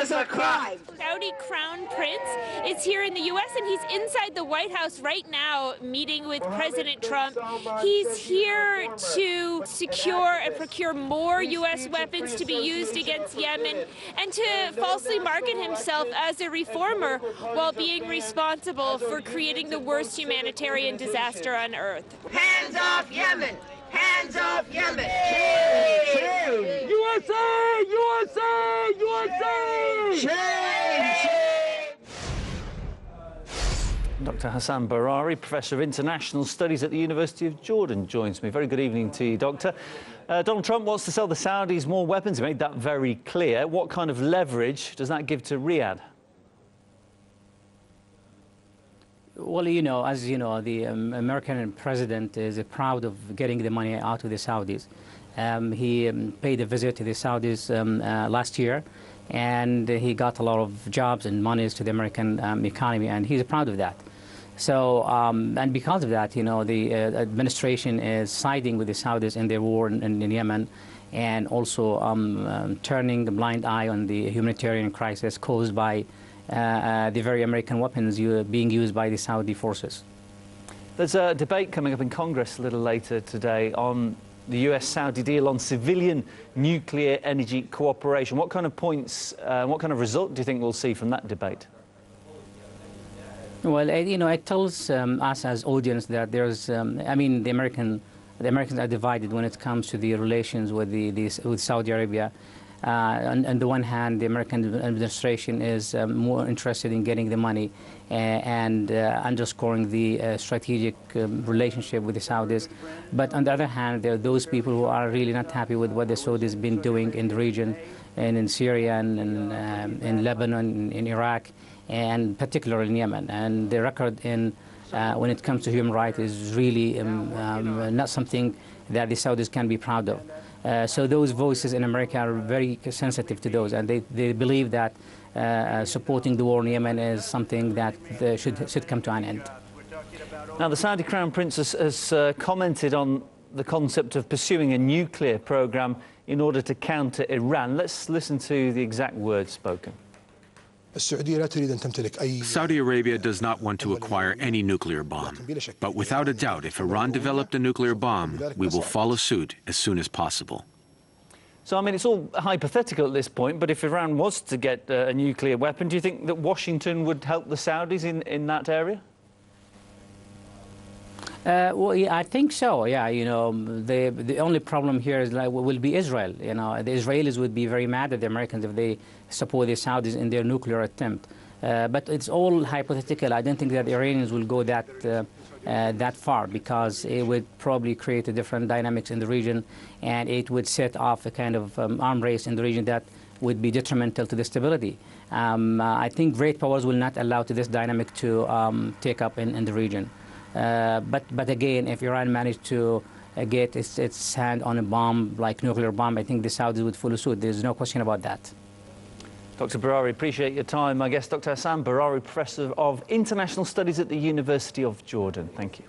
is a crime. Saudi Crown Prince is here in the U.S. and he's inside the White House right now meeting with President Trump. He's here to secure and procure more U.S. weapons to be used against Yemen and to falsely market himself as a reformer while being responsible for creating the worst humanitarian disaster on earth. Hands off Yemen! Hands off Yemen! USA! USA! USA! Dr. Hassan Barari, Professor of International Studies at the University of Jordan, joins me. Very good evening to you, Doctor. Donald Trump wants to sell the Saudis more weapons. He made that very clear. What kind of leverage does that give to Riyadh? Well, as you know, the American president is proud of getting the money out of the Saudis. He paid a visit to the Saudis last year, and he got a lot of jobs and monies to the American economy, and he's proud of that. So, and because of that, the administration is siding with the Saudis in their war in Yemen, and also turning a blind eye on the humanitarian crisis caused by the very American weapons being used by the Saudi forces. There's a debate coming up in Congress a little later today on the US-Saudi deal on civilian nuclear energy cooperation. What kind of points, what kind of result do you think we'll see from that debate? Well, it tells us as audience that there's, I mean, the Americans are divided when it comes to the relations with with Saudi Arabia. On the one hand, the American administration is more interested in getting the money and underscoring the strategic relationship with the Saudis. But on the other hand, there are those people who are really not happy with what the Saudis have been doing in the region, and in Syria, and in Lebanon, in Iraq, and particularly in Yemen. And the record when it comes to human rights is really not something that the Saudis can be proud of. So those voices in America are very sensitive to those, and they believe that supporting the war in Yemen is something that should come to an end. Now, the Saudi Crown Prince has commented on the concept of pursuing a nuclear program in order to counter Iran. Let's listen to the exact words spoken. Saudi Arabia does not want to acquire any nuclear bomb. But without a doubt, if Iran developed a nuclear bomb, we will follow suit as soon as possible. So, I mean, it's all hypothetical at this point, but if Iran was to get a nuclear weapon, do you think that Washington would help the Saudis in that area? Well, yeah, I think so. Yeah, the only problem here is will be Israel. The Israelis would be very mad at the Americans if they support the Saudis in their nuclear attempt. But it's all hypothetical. I don't think that the Iranians will go that far, because it would probably create a different dynamics in the region, and it would set off a kind of arm race in the region that would be detrimental to the stability. I think great powers will not allow to this dynamic to take up in the region. But again, if Iran managed to get its hand on a bomb, like nuclear bomb, I think the Saudis would follow suit. There's no question about that. Dr. Barari, appreciate your time. My guest, Dr. Hassan Barari, Professor of International Studies at the University of Jordan. Thank you.